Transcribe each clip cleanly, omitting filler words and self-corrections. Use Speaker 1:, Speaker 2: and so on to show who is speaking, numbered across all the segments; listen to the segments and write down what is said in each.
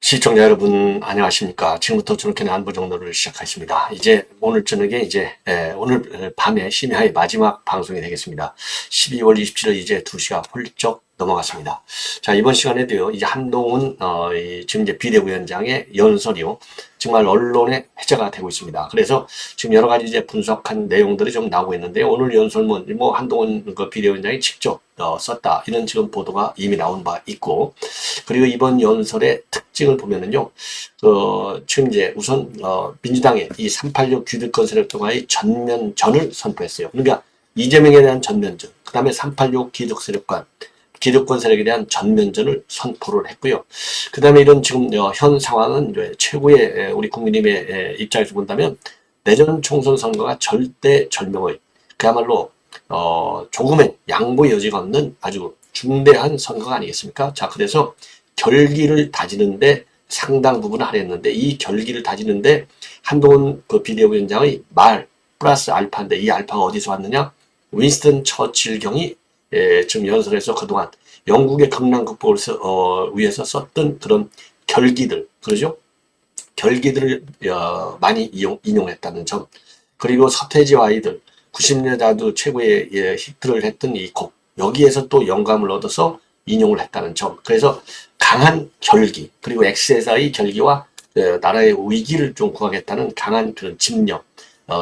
Speaker 1: 시청자 여러분 안녕하십니까. 지금부터 저녁의 안부정로를 시작하겠습니다. 이제 오늘 저녁에 오늘 밤에 심야의 마지막 방송이 되겠습니다. 12월 27일 이제 2시가 훌쩍 넘어갔습니다. 자, 이번 시간에도요, 이제 한동훈, 지금 이제 비대위원장의 연설이요, 정말 언론의 회자가 되고 있습니다. 그래서 지금 여러 가지 이제 분석한 내용들이 좀 나오고 있는데, 오늘 연설문, 한동훈 그 비대위원장이 직접 썼다. 이런 지금 보도가 이미 나온 바 있고, 그리고 이번 연설의 특징을 보면은요, 지금 이제 우선, 민주당의 이 386 귀득권 세력과의 전면전을 선포했어요. 그러니까 이재명에 대한 전면전, 그 다음에 386 기득권 세력에 대한 전면전을 선포를 했고요. 그 다음에 이런 지금 현 상황은 최고의 우리 국민의힘의 입장에서 본다면 내년 총선 선거가 절대 절명의 그야말로 조금의 양보 여지가 없는 아주 중대한 선거가 아니겠습니까? 자, 그래서 결기를 다지는데 상당 부분을 할애했는데 이 결기를 다지는데 한동훈 그 비대위원장의 말 플러스 알파인데 이 알파가 어디서 왔느냐? 윈스턴 처칠 경이 지금 연설에서 그동안 영국의 극난 극복을 위해서 썼던 그런 결기들, 그러죠? 결기들을 많이 인용했다는 점. 그리고 서태지와 아이들, 90년대도 최고의 히트를 했던 이 곡, 여기에서 또 영감을 얻어서 인용을 했다는 점. 그래서 강한 결기, 그리고 엑세사의 결기와 나라의 위기를 좀 구하겠다는 강한 그런 집념,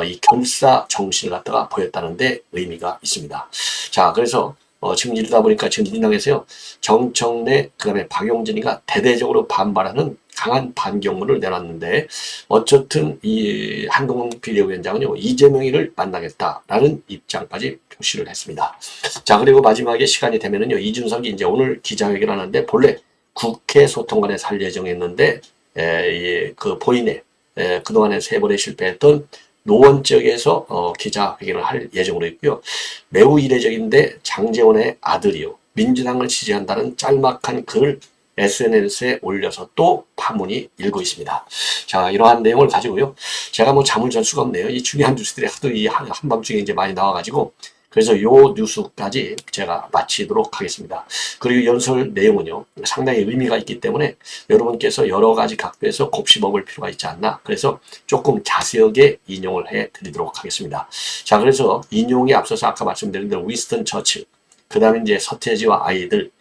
Speaker 1: 이 결사 정신을 갖다가 보였다는 데 의미가 있습니다. 자, 그래서 지금 이러다 보니까 지금 민주당에서요, 정청래, 그 다음에 박용진이가 대대적으로 반발하는 강한 반격문을 내놨는데, 어쨌든 이 한동훈 비대위원장은요, 이재명이를 만나겠다라는 입장까지 표시를 했습니다. 자, 그리고 마지막에 시간이 되면은요, 이준석이 이제 오늘 기자회견을 하는데, 본래 국회 소통관에서 할 예정이었는데, 그 본인의 그동안에 3번에 실패했던 노원 지역에서 기자회견을 할 예정으로 있고요. 매우 이례적인데 장제원의 아들이요, 민주당을 지지한다는 짤막한 글을 SNS에 올려서 또 파문이 일고 있습니다. 자, 이러한 내용을 가지고요, 제가 뭐 잠을 잘 수가 없네요. 이 중요한 뉴스들이 하도 이 한밤중에 이제 많이 나와가지고, 그래서 요 뉴스까지 제가 마치도록 하겠습니다. 그리고 연설 내용은요, 상당히 의미가 있기 때문에 여러분께서 여러 가지 각도에서 곱씹어 볼 필요가 있지 않나. 그래서 조금 자세하게 인용을 해 드리도록 하겠습니다. 자, 그래서 인용에 앞서서 아까 말씀드린 대로 윈스턴 처칠, 그 다음에 이제 서태지와 아이들,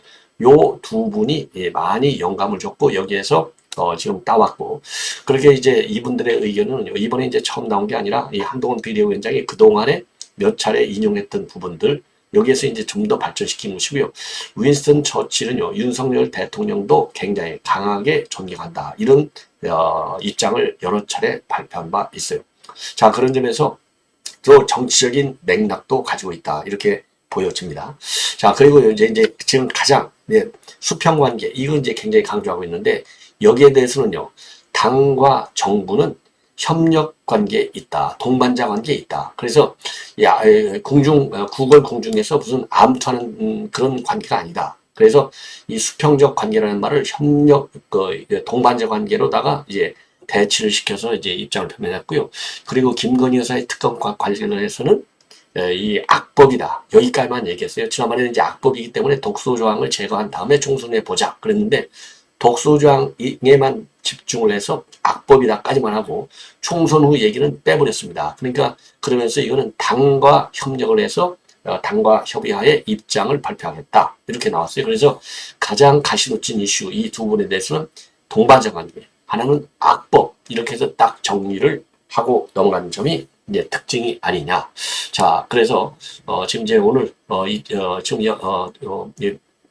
Speaker 1: 요 두 분이 많이 영감을 줬고, 여기에서 지금 따왔고, 그렇게 이제 이분들의 의견은 이번에 이제 처음 나온 게 아니라 이 한동훈 비대위원장이 그동안에 몇 차례 인용했던 부분들, 여기에서 이제 좀 더 발전시킨 것이고요. 윈스턴 처칠은요, 윤석열 대통령도 굉장히 강하게 존경한다, 이런 입장을 여러 차례 발표한 바 있어요. 자, 그런 점에서 또 정치적인 맥락도 가지고 있다, 이렇게 보여집니다. 자, 그리고 이제 지금 가장 수평관계, 이건 이제 굉장히 강조하고 있는데, 여기에 대해서는요, 당과 정부는 협력 관계에 있다, 동반자 관계에 있다. 그래서 구걸 공중에서 무슨 암투하는 그런 관계가 아니다. 그래서 이 수평적 관계라는 말을 협력, 동반자 관계로다가 이제 대치를 시켜서 이제 입장을 표명했고요. 그리고 김건희 여사의 특검과 관련해서는 이 악법이다, 여기까지만 얘기했어요. 지난번에는 이제 악법이기 때문에 독소조항을 제거한 다음에 총선해 보자 그랬는데, 독소조항에만 집중을 해서 악법이다까지만 하고 총선 후 얘기는 빼버렸습니다. 그러니까 그러면서 이거는 당과 협력을 해서 당과 협의하에 입장을 발표하겠다, 이렇게 나왔어요. 그래서 가장 가시돋친 이슈 이 두 분에 대해서는 동반자 관계, 하나는 악법, 이렇게 해서 딱 정리를 하고 넘어가는 점이 이제 특징이 아니냐. 자, 그래서 지금 이제 오늘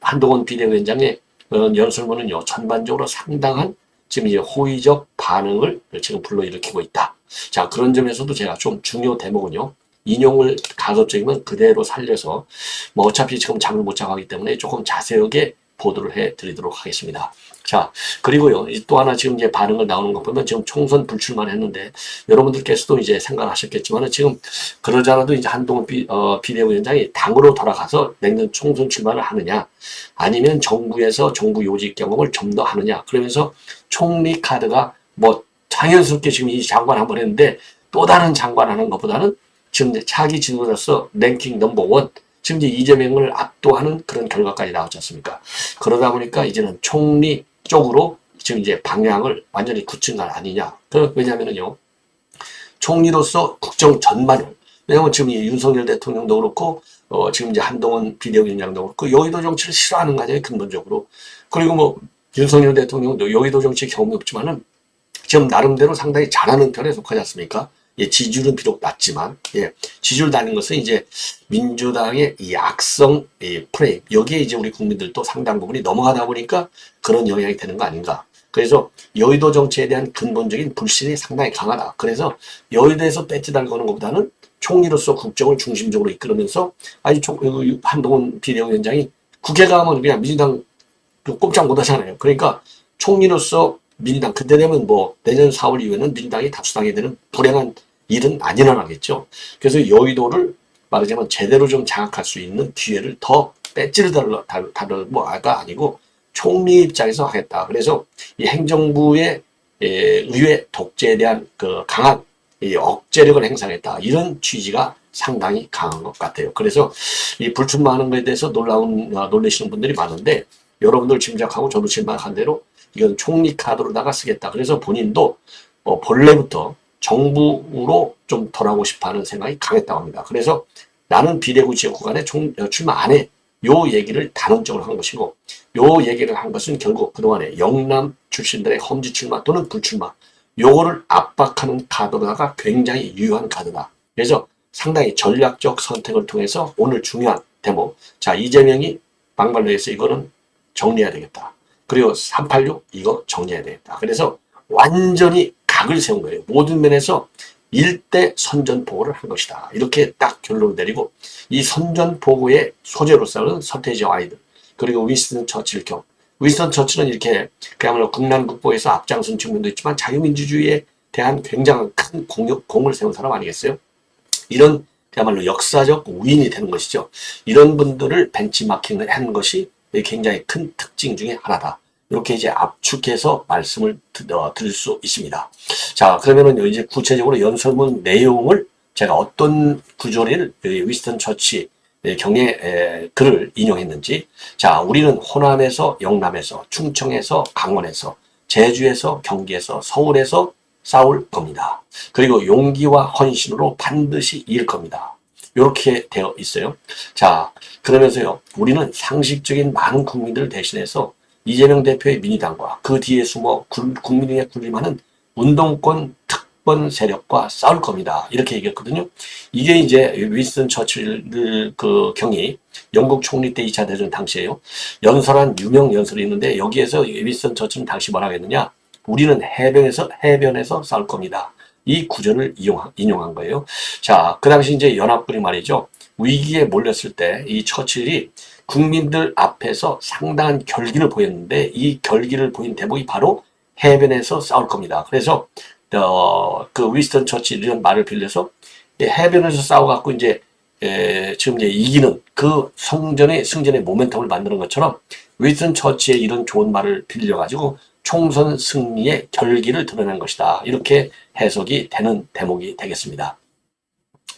Speaker 1: 한동훈 비대위원장의 연설문은요, 전반적으로 상당한 지금 이제 호의적 반응을 지금 불러일으키고 있다. 자, 그런 점에서도 제가 좀 중요 대목은요, 인용을 가급적이면 그대로 살려서, 뭐 어차피 지금 잠을 못 자고 하기 때문에 조금 자세하게 보도를 해 드리도록 하겠습니다. 자, 그리고요, 또 하나 지금 이제 반응을 나오는 거 보면 지금 총선 불출마를 했는데, 여러분들께서도 이제 생각하셨겠지만 지금 그러자라도 이제 한동훈 비대위원장이 당으로 돌아가서 내년 총선 출마를 하느냐, 아니면 정부에서 정부 요직 경험을 좀 더 하느냐, 그러면서 총리 카드가 뭐 당연스럽게 지금 이 장관 한번 했는데 또 다른 장관 하는 것보다는 지금 이제 차기 지도자로서 랭킹 넘버원, 지금 이제 이재명을 압도하는 그런 결과까지 나왔지 않습니까? 그러다 보니까 이제는 총리 쪽으로 지금 이제 방향을 완전히 굳힌 건 아니냐. 왜냐면은요, 총리로서 국정 전반을, 왜냐면 지금 이 윤석열 대통령도 그렇고, 지금 이제 한동훈 비대위원장도 그렇고, 여의도 정치를 싫어하는 거 아니에요, 근본적으로. 그리고 뭐, 윤석열 대통령도 여의도 정치 경험이 없지만은, 지금 나름대로 상당히 잘하는 편에 속하지 않습니까? 예, 지지율은 비록 낮지만, 예, 지지율 낮은 것은 이제 민주당의 이 악성 프레임, 여기에 이제 우리 국민들도 상당 부분이 넘어가다 보니까 그런 영향이 되는 거 아닌가. 그래서 여의도 정치에 대한 근본적인 불신이 상당히 강하다. 그래서 여의도에서 배지달 거는 것보다는 총리로서 국정을 중심적으로 이끌으면서, 아니, 한동훈 비대위원장이 국회 가면 그냥 민주당 꼼짝 못 하잖아요. 그러니까 총리로서 민주당, 그때 되면 뭐 내년 4월 이후에는 민주당이 다수당이 되는 불행한 일은 안 일어나겠죠. 그래서 여의도를 말하자면 제대로 좀 장악할 수 있는 기회를 더 배지를 뭐가 아니고 총리 입장에서 하겠다. 그래서 이 행정부의 의회 독재에 대한 그 강한 억제력을 행사하겠다. 이런 취지가 상당히 강한 것 같아요. 그래서 이 불출마하는 것에 대해서 놀라시는 분들이 많은데, 여러분들 짐작하고 저도 짐작한 대로 이건 총리 카드로다가 쓰겠다. 그래서 본인도 본래부터 정부로 좀 돌아오고 싶어하는 생각이 강했다고 합니다. 그래서 나는 비대구 지역 구간에 출마 안 해. 요 얘기를 단언적으로 한 것이고, 요 얘기를 한 것은 결국 그동안에 영남 출신들의 험지 출마 또는 불출마, 요거를 압박하는 카드로다가 굉장히 유효한 카드다. 그래서 상당히 전략적 선택을 통해서 오늘 중요한 대목, 자, 이재명이 막말로 해서 이거는 정리해야 되겠다. 그리고 386 이거 정리해야 되겠다. 그래서 완전히 각을 세운 거예요. 모든 면에서 일대 선전포고를 한 것이다. 이렇게 딱 결론을 내리고, 이 선전포고의 소재로서는 서태지와 아이들, 그리고 윈스턴 처칠 경. 윈스턴 처칠은 이렇게 그야말로 국난국보에서 앞장선 측면도 있지만 자유민주주의에 대한 굉장한 큰 공을 세운 사람 아니겠어요? 이런 그야말로 역사적 우인이 되는 것이죠. 이런 분들을 벤치마킹을 하는 것이 굉장히 큰 특징 중에 하나다. 이렇게 이제 압축해서 말씀을 드릴 수 있습니다. 자, 그러면은 이제 구체적으로 연설문 내용을 제가 어떤 구조를 윈스턴 처치 경의 글을 인용했는지, 자, 우리는 호남에서, 영남에서, 충청에서, 강원에서, 제주에서, 경기에서, 서울에서 싸울 겁니다. 그리고 용기와 헌신으로 반드시 이길 겁니다. 이렇게 되어 있어요. 자, 그러면서요, 우리는 상식적인 많은 국민들을 대신해서 이재명 대표의 민주당과 그 뒤에 숨어 국민에 군림하는 운동권 특권 세력과 싸울 겁니다. 이렇게 얘기했거든요. 이게 이제 윈스턴 처칠 그 경이 영국 총리 때 2차 대전 당시에요. 연설한 유명 연설이 있는데, 여기에서 윈스턴 처칠은 당시 뭐라고 했느냐? 우리는 해변에서 싸울 겁니다. 이 구절을 인용한 거예요. 자, 그 당시 이제 연합군이 말이죠. 위기에 몰렸을 때 이 처칠이 국민들 앞에서 상당한 결기를 보였는데, 이 결기를 보인 대목이 바로 해변에서 싸울 겁니다. 그래서 그 윈스턴 처칠 이런 말을 빌려서 해변에서 싸워갖고 이제 지금 이제 이기는 그 승전의 모멘텀을 만드는 것처럼 윈스턴 처치의 이런 좋은 말을 빌려가지고 총선 승리의 결기를 드러낸 것이다. 이렇게 해석이 되는 대목이 되겠습니다.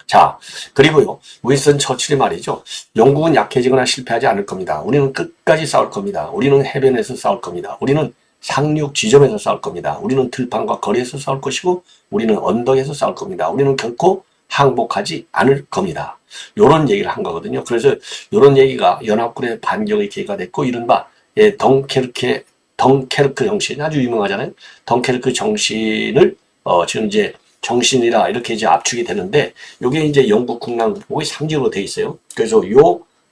Speaker 1: 자, 그리고요, 윈스턴 처칠이 말이죠. 영국은 약해지거나 실패하지 않을 겁니다. 우리는 끝까지 싸울 겁니다. 우리는 해변에서 싸울 겁니다. 우리는 상륙 지점에서 싸울 겁니다. 우리는 들판과 거리에서 싸울 것이고, 우리는 언덕에서 싸울 겁니다. 우리는 결코 항복하지 않을 겁니다. 요런 얘기를 한 거거든요. 그래서 요런 얘기가 연합군의 반격의 계기가 됐고, 이른바 덩케르크 정신, 아주 유명하잖아요. 덩케르크 정신을 지금 이제 정신이라 이렇게 이제 압축이 되는데, 요게 이제 영국 국난국보의 상징으로 돼 있어요. 그래서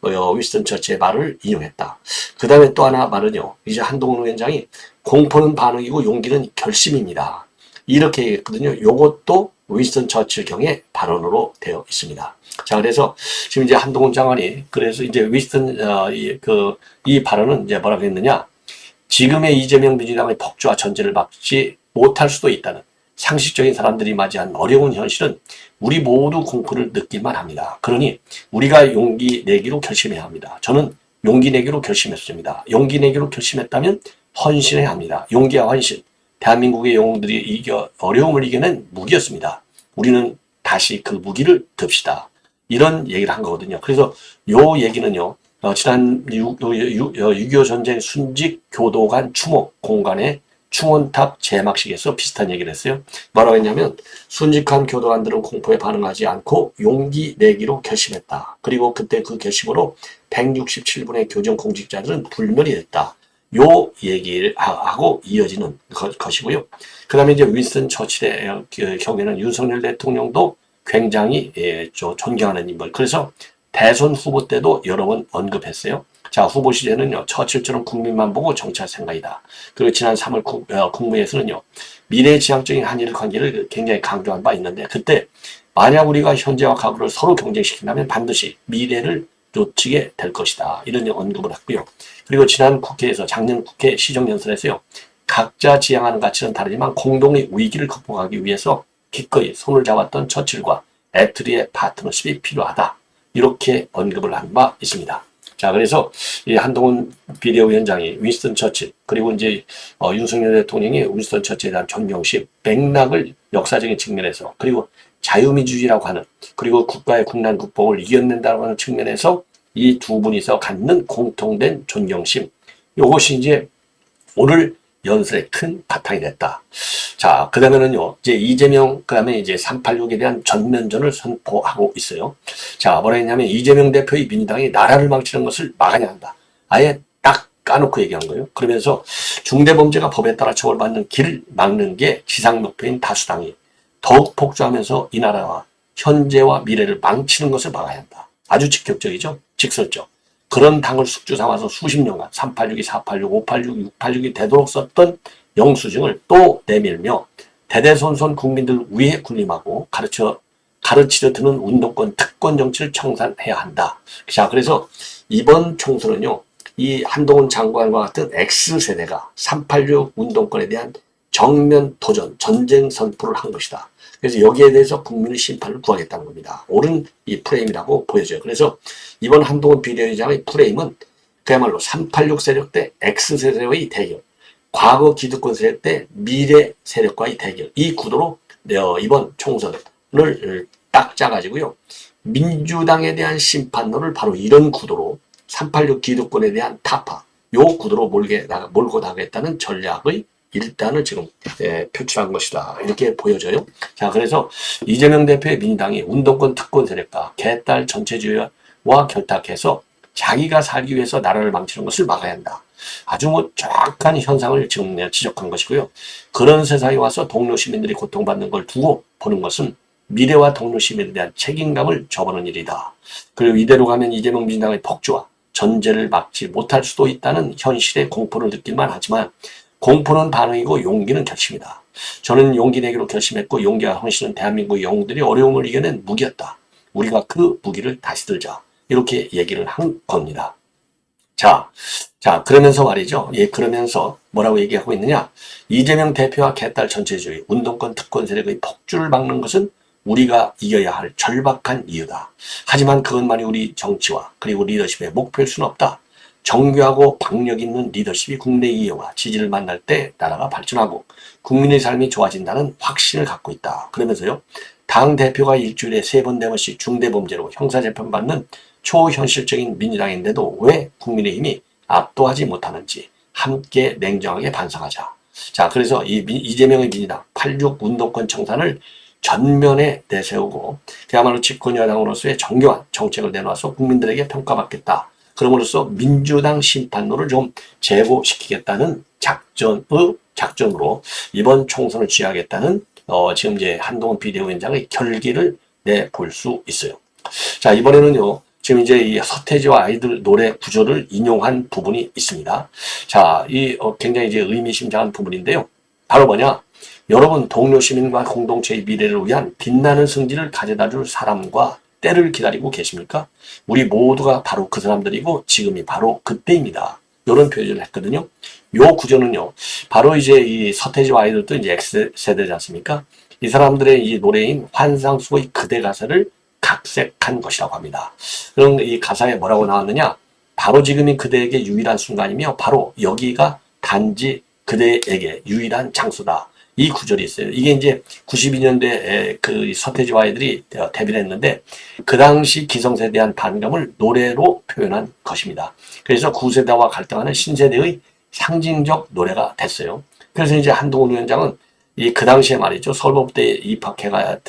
Speaker 1: 윈스턴 처치의 말을 인용했다. 그 다음에 또 하나 말은요, 이제 한동훈 위원장이 공포는 반응이고 용기는 결심입니다. 이렇게 얘기했거든요. 요것도 윈스턴 처칠 경의 발언으로 되어 있습니다. 자, 그래서 지금 이제 한동훈 장관이, 그래서 이제 윈스턴 이 발언은 이제 뭐라고 했느냐? 지금의 이재명 민주당의 폭주와 전제를 밟지 못할 수도 있다는 상식적인 사람들이 맞이한 어려운 현실은 우리 모두 공포를 느낄만 합니다. 그러니 우리가 용기 내기로 결심해야 합니다. 저는 용기 내기로 결심했습니다. 용기 내기로 결심했다면 헌신해야 합니다. 용기와 헌신, 대한민국의 영웅들이 어려움을 이겨낸 무기였습니다. 우리는 다시 그 무기를 듭시다. 이런 얘기를 한 거거든요. 그래서 요 얘기는요, 지난 6.25 전쟁 순직 교도관 추모 공간의 충원탑 제막식에서 비슷한 얘기를 했어요. 뭐라고 했냐면, 순직한 교도관들은 공포에 반응하지 않고 용기 내기로 결심했다. 그리고 그때 그 결심으로 167분의 교정 공직자들은 불멸이 됐다. 요 얘기를 하고 이어지는 것이고요. 그 다음에 이제 윈스턴 처칠의 경우에는 윤석열 대통령도 굉장히 존경하는 인물. 그래서 대선 후보 때도 여러 번 언급했어요. 자, 후보 시절에는요, 처칠처럼 국민만 보고 정치할 생각이다. 그리고 지난 3월 국무회에서는요, 미래지향적인 한일 관계를 굉장히 강조한 바 있는데, 그때 만약 우리가 현재와 과거를 서로 경쟁시킨다면 반드시 미래를 놓치게 될 것이다. 이런 언급을 했고요. 그리고 지난 국회에서 작년 국회 시정연설에서요, 각자 지향하는 가치는 다르지만 공동의 위기를 극복하기 위해서 기꺼이 손을 잡았던 처칠과 애트리의 파트너십이 필요하다. 이렇게 언급을 한 바 있습니다. 자, 그래서 이 한동훈 비대위원장이 윈스턴 처칠, 그리고 이제 윤석열 대통령이 윈스턴 처칠에 대한 존경심, 맥락을 역사적인 측면에서, 그리고 자유민주주의라고 하는, 그리고 국가의 국난 극복을 이겨낸다고 하는 측면에서 이 두 분이서 갖는 공통된 존경심, 이것이 이제 오늘 연설의 큰 바탕이 됐다. 자, 그 다음에는요, 이제 이재명, 그 다음에 이제 386에 대한 전면전을 선포하고 있어요. 자, 뭐라 했냐면, 이재명 대표의 민주당이 나라를 망치는 것을 막아야 한다. 아예 딱 까놓고 얘기한 거예요. 그러면서 중대범죄가 법에 따라 처벌받는 길을 막는 게 지상 목표인 다수당이 더욱 폭주하면서 이 나라와 현재와 미래를 망치는 것을 막아야 한다. 아주 직격적이죠? 직설적. 그런 당을 숙주 삼아서 수십 년간 386이 486, 586, 686이 되도록 썼던 영수증을 또 내밀며 대대손손 국민들 위에 군림하고 가르치려 드는 운동권, 특권 정치를 청산해야 한다. 자, 그래서 이번 총선은요, 이 한동훈 장관과 같은 X세대가 386 운동권에 대한 정면 도전, 전쟁 선포를 한 것이다. 그래서 여기에 대해서 국민의 심판을 구하겠다는 겁니다. 옳은 이 프레임이라고 보여져요. 그래서 이번 한동훈 비대위원장의 프레임은 그야말로 386 세력 대 X세력의 대결, 과거 기득권 세력 대 미래 세력과의 대결, 이 구도로 이번 총선을 딱 짜가지고요, 민주당에 대한 심판론을 바로 이런 구도로 386 기득권에 대한 타파, 요 구도로 몰고 나가겠다는 전략의 일단을 지금 표출한 것이다. 이렇게 보여져요. 자, 그래서 이재명 대표의 민주당이 운동권 특권 세력과 개딸 전체주의와 결탁해서 자기가 살기 위해서 나라를 망치는 것을 막아야 한다. 아주 정확한 현상을 지금 지적한 것이고요. 그런 세상에 와서 동료 시민들이 고통받는 걸 두고 보는 것은 미래와 동료 시민에 대한 책임감을 저버리는 일이다. 그리고 이대로 가면 이재명 민주당의 폭주와 전제를 막지 못할 수도 있다는 현실의 공포를 느낄만 하지만 공포는 반응이고 용기는 결심이다. 저는 용기 내기로 결심했고 용기와 헌신은 대한민국의 영웅들이 어려움을 이겨낸 무기였다. 우리가 그 무기를 다시 들자. 이렇게 얘기를 한 겁니다. 자, 그러면서 말이죠. 예, 그러면서 뭐라고 얘기하고 있느냐. 이재명 대표와 개딸 전체주의, 운동권 특권 세력의 폭주를 막는 것은 우리가 이겨야 할 절박한 이유다. 하지만 그것만이 우리 정치와 그리고 리더십의 목표일 수는 없다. 정교하고 박력 있는 리더십이 국내 이해와 지지를 만날 때 나라가 발전하고 국민의 삶이 좋아진다는 확신을 갖고 있다. 그러면서요, 당 대표가 일주일에 3번, 4번씩 중대범죄로 형사재판받는 초현실적인 민주당인데도 왜 국민의힘이 압도하지 못하는지 함께 냉정하게 반성하자. 자, 그래서 이재명의 민주당 86 운동권 청산을 전면에 내세우고 그야말로 집권여당으로서의 정교한 정책을 내놔서 국민들에게 평가받겠다. 그럼으로써 민주당 심판론을 좀 제고시키겠다는 작전으로 이번 총선을 취하겠다는 지금 이제 한동훈 비대위원장의 결기를 내볼 수 있어요. 자, 이번에는요, 지금 이제 이 서태지와 아이들 노래 구절을 인용한 부분이 있습니다. 자, 이 굉장히 이제 의미심장한 부분인데요. 바로 뭐냐? 여러분, 동료 시민과 공동체의 미래를 위한 빛나는 승진을 가져다 줄 사람과 때를 기다리고 계십니까? 우리 모두가 바로 그 사람들이고 지금이 바로 그때입니다. 이런 표현을 했거든요. 요 구절은요, 바로 이제 이 서태지와 아이들도 이제 X세대지 않습니까? 이 사람들의 이 노래인 환상 속의 그대 가사를 각색한 것이라고 합니다. 그럼 이 가사에 뭐라고 나왔느냐? 바로 지금이 그대에게 유일한 순간이며 바로 여기가 단지 그대에게 유일한 장소다. 이 구절이 있어요. 이게 이제 92년도에 그 서태지와 아이들이 데뷔를 했는데 그 당시 기성세대에 대한 반감을 노래로 표현한 것입니다. 그래서 구세대와 갈등하는 신세대의 상징적 노래가 됐어요. 그래서 이제 한동훈 위원장은 그 당시에 말이죠. 서울법대에 입학해가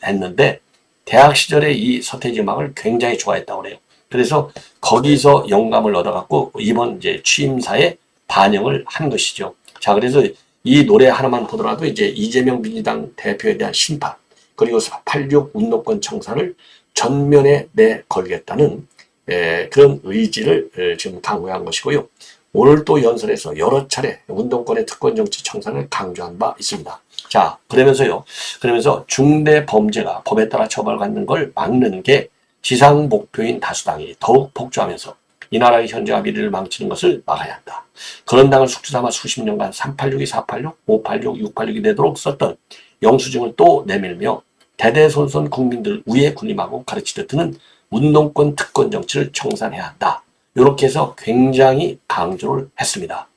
Speaker 1: 했는데 대학 시절에 이 서태지 음악을 굉장히 좋아했다고 그래요. 그래서 거기서 영감을 얻어갖고 이번 이제 취임사에 반영을 한 것이죠. 자, 그래서 이 노래 하나만 보더라도 이제 이재명 민주당 대표에 대한 심판, 그리고 4.86 운동권 청산을 전면에 내걸겠다는 그런 의지를 지금 강조한 것이고요. 오늘 또 연설에서 여러 차례 운동권의 특권 정치 청산을 강조한 바 있습니다. 자, 그러면서 중대 범죄가 법에 따라 처벌받는 걸 막는 게 지상 목표인 다수당이 더욱 폭주하면서 이 나라의 현재와 미래를 망치는 것을 막아야 한다. 그런 당을 숙주 삼아 수십 년간 386이 486, 586, 686이 되도록 썼던 영수증을 또 내밀며 대대손손 국민들 위에 군림하고 가르치듯 드는 운동권 특권 정치를 청산해야 한다. 이렇게 해서 굉장히 강조를 했습니다.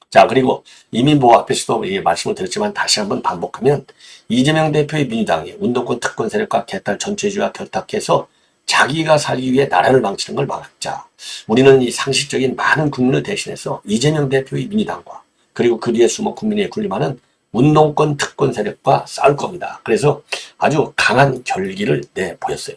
Speaker 1: 자, 그리고 이민보호 앞에서도 말씀을 드렸지만 다시 한번 반복하면 이재명 대표의 민주당이 운동권 특권 세력과 개딸 전체주의와 결탁해서 자기가 살기 위해 나라를 망치는 걸 막자. 우리는 이 상식적인 많은 국민을 대신해서 이재명 대표의 민주당과 그리고 그 뒤에 숨어 국민에 군림하는 운동권 특권 세력과 싸울 겁니다. 그래서 아주 강한 결기를 내보였어요.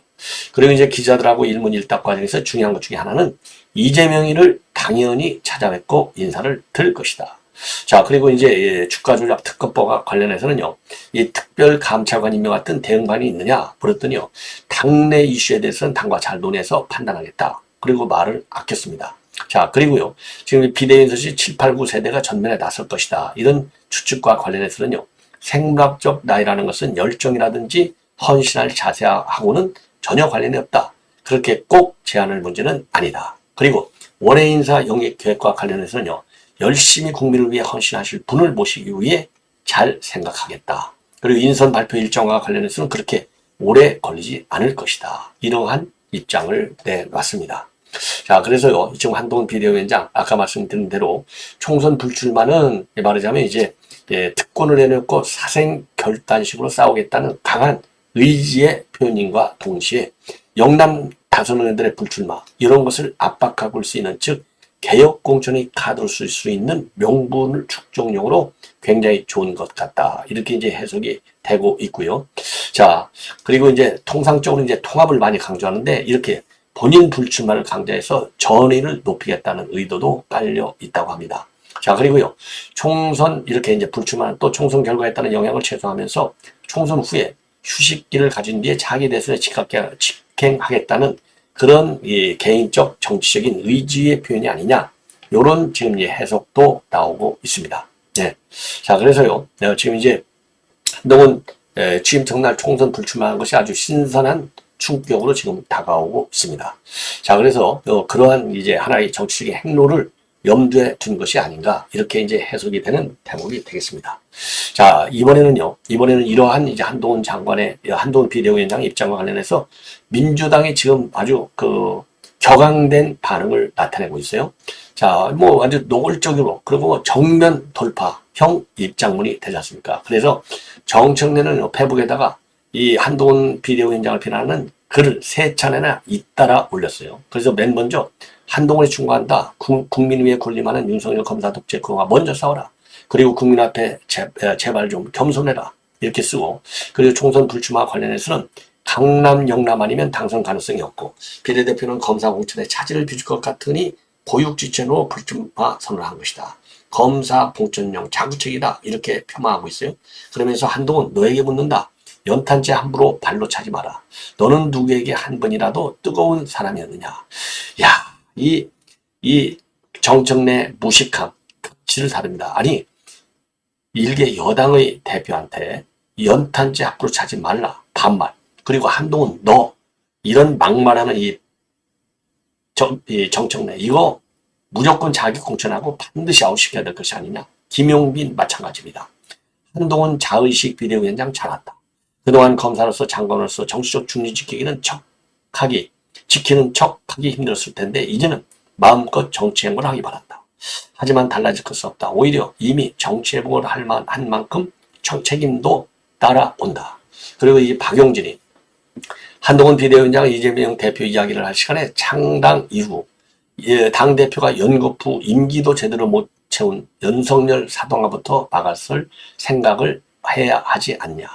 Speaker 1: 그리고 이제 기자들하고 일문일답 과정에서 중요한 것 중에 하나는 이재명이를 당연히 찾아뵙고 인사를 드릴 것이다. 자, 그리고 이제 주가 조작 특검법과 관련해서는요, 이 특별감찰관 임명 같은 대응반이 있느냐 물었더니요, 당내 이슈에 대해서는 당과 잘 논해서 판단하겠다. 그리고 말을 아꼈습니다. 자, 그리고요, 지금 비대위원 소식 7, 8, 9 세대가 전면에 나설 것이다. 이런 추측과 관련해서는요, 생물학적 나이라는 것은 열정이라든지 헌신할 자세하고는 전혀 관련이 없다. 그렇게 꼭 제한할 문제는 아니다. 그리고 원외 인사 영입 계획과 관련해서는요, 열심히 국민을 위해 헌신하실 분을 모시기 위해 잘 생각하겠다. 그리고 인선 발표 일정과 관련해서는 그렇게 오래 걸리지 않을 것이다. 이러한 입장을 내놨습니다. 자, 그래서요, 지금 한동훈 비대위원장, 아까 말씀드린 대로 총선 불출마는 말하자면 이제 특권을 내놓고 사생 결단식으로 싸우겠다는 강한 의지의 표현인과 동시에 영남 다선 의원들의 불출마, 이런 것을 압박하고 올 수 있는, 즉 개혁 공천의 카드로 쓸 수 있는 명분을 축적용으로 굉장히 좋은 것 같다. 이렇게 이제 해석이 되고 있고요. 자, 그리고 이제 통상적으로 이제 통합을 많이 강조하는데 이렇게 본인 불출마를 강조해서 전의를 높이겠다는 의도도 깔려 있다고 합니다. 자, 그리고요, 총선 이렇게 이제 불출마는 또 총선 결과에 따른 영향을 최소화하면서 총선 후에 휴식기를 가진 뒤에 자기 대선에 직행하겠다는 그런 개인적 정치적인 의지의 표현이 아니냐, 요런 지금 해석도 나오고 있습니다. 네. 자, 그래서요, 지금 이제 한동훈 취임 첫날 총선 불출마한 것이 아주 신선한 충격으로 지금 다가오고 있습니다. 자, 그래서 그러한 이제 하나의 정치적인 행로를 염두에 둔 것이 아닌가, 이렇게 이제 해석이 되는 대목이 되겠습니다. 자, 이번에는 이러한 이제 한동훈 비대위원장의 입장과 관련해서 민주당이 지금 아주 격앙된 반응을 나타내고 있어요. 자, 뭐 아주 노골적으로, 그리고 정면 돌파형 입장문이 되지 않습니까? 그래서 정청래는 페북에다가 이 한동훈 비대위원장을 비난하는 글을 3차례나 잇따라 올렸어요. 그래서 맨 먼저 한동훈이 충고한다. 국민 위에 군림하는 윤석열 검사 독재 그거와 먼저 싸워라. 그리고 국민 앞에 제발 좀 겸손해라. 이렇게 쓰고, 그리고 총선 불출마 관련해서는 강남, 영남 아니면 당선 가능성이 없고, 비례대표는 검사 공천에 차질을 빚을 것 같으니 고육지천으로 불출마 선언을 한 것이다. 검사 공천용 자구책이다. 이렇게 폄하하고 있어요. 그러면서 한동훈, 너에게 묻는다. 연탄재 함부로 발로 차지 마라. 너는 누구에게 한 번이라도 뜨거운 사람이었느냐. 야, 이 정청래 무식함, 극치를 다릅니다. 아니, 일개 여당의 대표한테 연탄재 함부로 차지 말라. 반말. 그리고 한동훈, 너, 이런 막말하는 이 정청래, 이거 무조건 자기 공천하고 반드시 아웃시켜야 될 것이 아니냐. 김용빈 마찬가지입니다. 한동훈 자의식 비대위원장 잘한다. 그동안 검사로서 장관으로서 정치적 중립 지키는 척하기 힘들었을 텐데 이제는 마음껏 정치 행보를 하기 바란다. 하지만 달라질 것은 없다. 오히려 이미 정치회복을 한 만큼 책임도 따라온다. 그리고 이 박용진이 한동훈 비대위원장 이재명 대표 이야기를 할 시간에 창당 이후 당대표가 연거푸 임기도 제대로 못 채운 윤석열 사동아부터 막았을 생각을 해야 하지 않냐.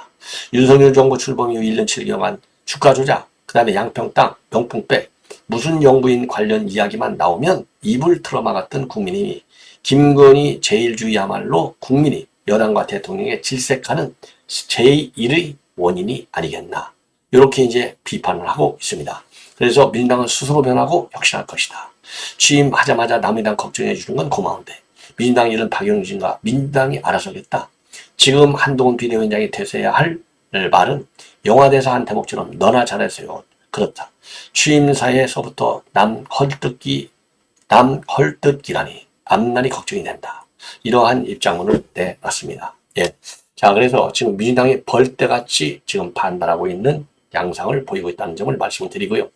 Speaker 1: 윤석열 정부 출범 이후 1년 7개월간 주가 조작, 그 다음에 양평 땅, 병풍백, 무슨 영부인 관련 이야기만 나오면 입을 틀어막았던 국민이 김건희 제1주의야말로 국민이 여당과 대통령에 질색하는 제1의 원인이 아니겠나. 이렇게 이제 비판을 하고 있습니다. 그래서 민주당은 스스로 변하고 혁신할 것이다. 취임하자마자 남이당 걱정해 주는 건 고마운데 민주당 이런 박용진과 민주당이 알아서 하겠다. 지금 한동훈 비대위원장이 되셔야 할 말은 영화대사 한 대목처럼 너나 잘하세요. 그렇다. 취임사에서부터 남 헐뜯기라니 앞날이 걱정이 된다. 이러한 입장문을 내놨습니다. 예. 자, 그래서 지금 민주당이 벌떼같이 지금 반발하고 있는 양상을 보이고 있다는 점을 말씀을 드리고요.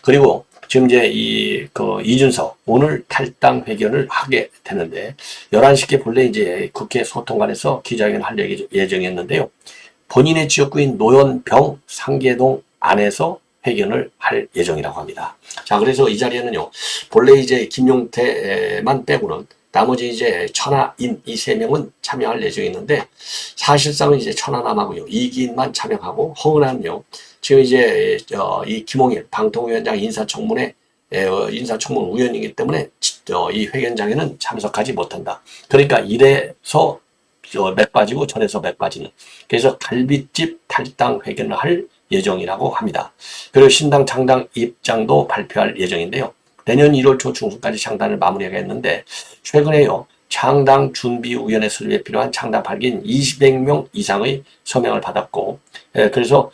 Speaker 1: 그리고 지금 이제 이준석 오늘 탈당 회견을 하게 되는데 11시께 본래 이제 국회 소통관에서 기자회견을 할 예정이었는데요. 본인의 지역구인 노현병 상계동 안에서 회견을 할 예정이라고 합니다. 자, 그래서 이 자리에는요, 본래 이제 김용태만 빼고는 나머지 이제 천하인 이 세 명은 참여할 예정이 있는데 사실상은 이제 천하남하고요, 이기인만 참여하고 허은하는요, 지금 이제 이 김홍일 방통위원장 인사청문회 인사청문 우연이기 때문에 이 회견장에는 참석하지 못한다. 그러니까 이래서 맥 빠지고 저래서 맥 빠지는. 그래서 갈빗집 탈당 회견을 할 예정이라고 합니다. 그리고 신당 창당 입장도 발표할 예정인데요. 내년 1월 초 중순까지 창당을 마무리하겠는데 최근에요. 창당 준비위원회 설립에 필요한 창당 발기인 200명 이상의 서명을 받았고, 그래서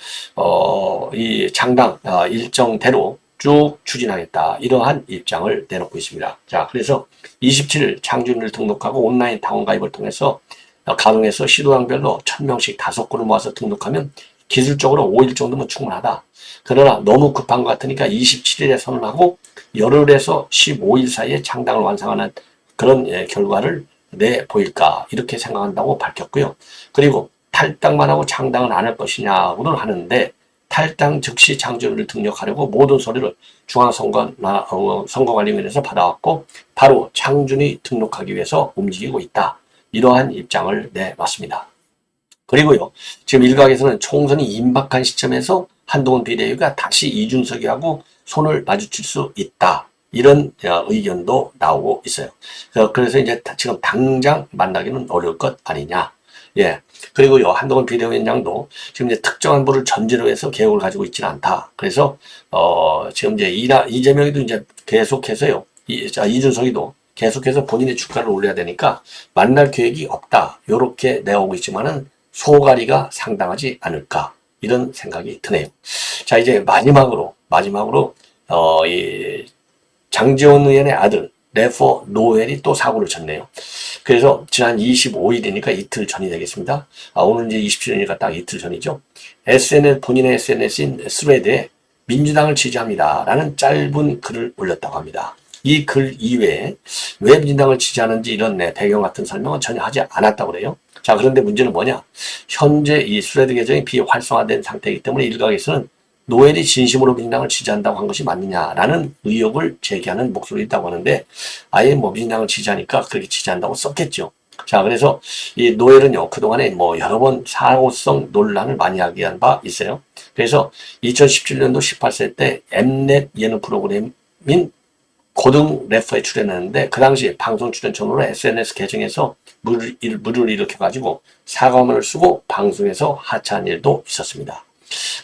Speaker 1: 이 창당 일정대로 쭉 추진하겠다, 이러한 입장을 내놓고 있습니다. 자, 그래서 27일 창준을 등록하고 온라인 당원 가입을 통해서 가동해서 시도당별로 1000명씩 5건을 모아서 등록하면 기술적으로 5일 정도면 충분하다. 그러나 너무 급한 것 같으니까 27일에 선언하고 열흘에서 15일 사이에 창당을 완성하는 그런 결과를 내보일까, 이렇게 생각한다고 밝혔고요. 그리고 탈당만 하고 창당은 안 할 것이냐고는 하는데 탈당 즉시 창준을 등록하려고 모든 서류를 중앙선거관리위원회에서 받아왔고 바로 창준이 등록하기 위해서 움직이고 있다. 이러한 입장을 내놨습니다. 그리고요, 지금 일각에서는 총선이 임박한 시점에서 한동훈 비대위가 다시 이준석이하고 손을 마주칠 수 있다, 이런 의견도 나오고 있어요. 그래서 이제 지금 당장 만나기는 어려울 것 아니냐. 예. 그리고요, 한동훈 비대위원장도 지금 이제 특정한 부를 전제로 해서 개혁을 가지고 있지는 않다. 그래서 지금 이제 이재명이도 이제 계속해서요, 이준석이도 계속해서 본인의 주가를 올려야 되니까 만날 계획이 없다, 요렇게 내오고 있지만은 소가리가 상당하지 않을까, 이런 생각이 드네요. 자, 이제 마지막으로 이 장제원 의원의 아들 레포 노엘이 또 사고를 쳤네요. 그래서 지난 25일이니까 이틀 전이 되겠습니다. 오늘 이제 27일이니까 딱 이틀 전이죠. 본인의 SNS인 스레드에 민주당을 지지합니다 라는 짧은 글을 올렸다고 합니다. 이 글 이외에 왜 민주당을 지지하는지 이런 배경 같은 설명은 전혀 하지 않았다고 그래요. 자, 그런데 문제는 뭐냐? 현재 이 스레드 계정이 비활성화된 상태이기 때문에 일각에서는 노엘이 진심으로 민주당을 지지한다고 한 것이 맞느냐라는 의혹을 제기하는 목소리가 있다고 하는데 아예 민주당을 지지하니까 그렇게 지지한다고 썼겠죠. 자, 그래서 이 노엘은요, 그동안에 여러 번 사고성 논란을 많이 하게 한 바 있어요. 그래서 2017년도 18세 때 엠넷 예능 프로그램인 고등 래퍼에 출연했는데 그 당시 방송 출연처로 SNS 계정에서 물을 일으켜가지고 사과문을 쓰고 방송에서 하차한 일도 있었습니다.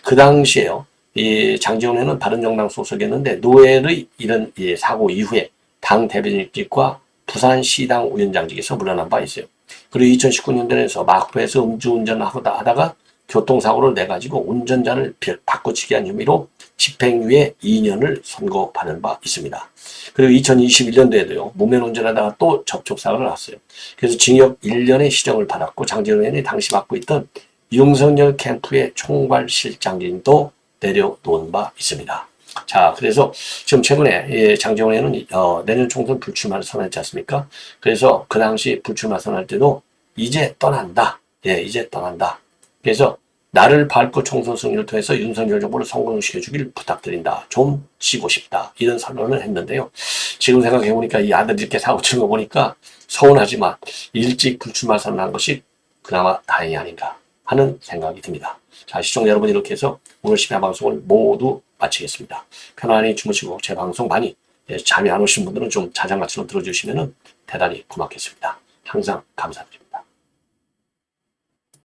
Speaker 1: 그 당시에요, 이 장제원 의원은 바른정당 소속이었는데 노엘의 이런 사고 이후에 당 대변인직과 부산시당 위원장직에서 물러난 바 있어요. 그리고 2019년도에서 마포에서 음주운전을 하다가 교통사고를 내가지고 운전자를 바꿔치기 한 혐의로 집행유예 2년을 선고받은 바 있습니다. 그리고 2021년도에도요, 무면 운전하다가 또 접촉사고를 났어요. 그래서 징역 1년의 시정을 받았고 장제원 의원이 당시 맡고 있던 윤석열 캠프의 총괄실장진도 내려놓은 바 있습니다. 자, 그래서 지금 최근에 장제원 의원은 내년 총선 불출마를 선언했지 않습니까? 그래서 그 당시 불출마 선언할 때도 이제 떠난다. 예, 이제 떠난다. 그래서 나를 밟고 총선 승리를 통해서 윤석열 정부를 성공시켜주길 부탁드린다. 좀 쉬고 싶다. 이런 선언을 했는데요. 지금 생각해보니까 이 아들이 이렇게 사고 치는 거 보니까 서운하지만 일찍 불출마 선언한 것이 그나마 다행이 아닌가 하는 생각이 듭니다. 자, 시청자 여러분, 이렇게 해서 오늘 심야 방송을 모두 마치겠습니다. 편안히 주무시고 제 방송 많이 잠이 안 오신 분들은 좀 자장가처럼 들어주시면 대단히 고맙겠습니다. 항상 감사드립니다.